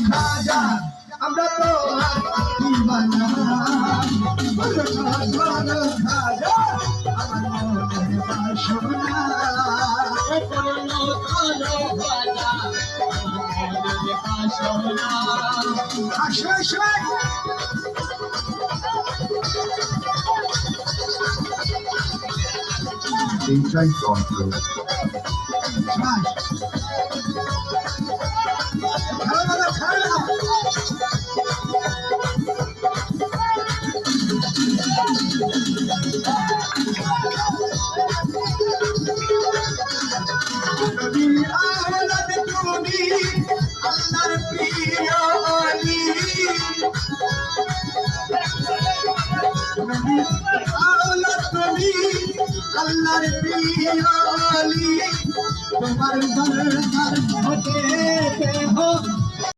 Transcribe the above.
খাজা আমরা তো দিবানা খাজা আমার মনের বাসনা এইটাই যন্ত্র আল্লাহর প্রিয় আলী তোমার দরবার হতে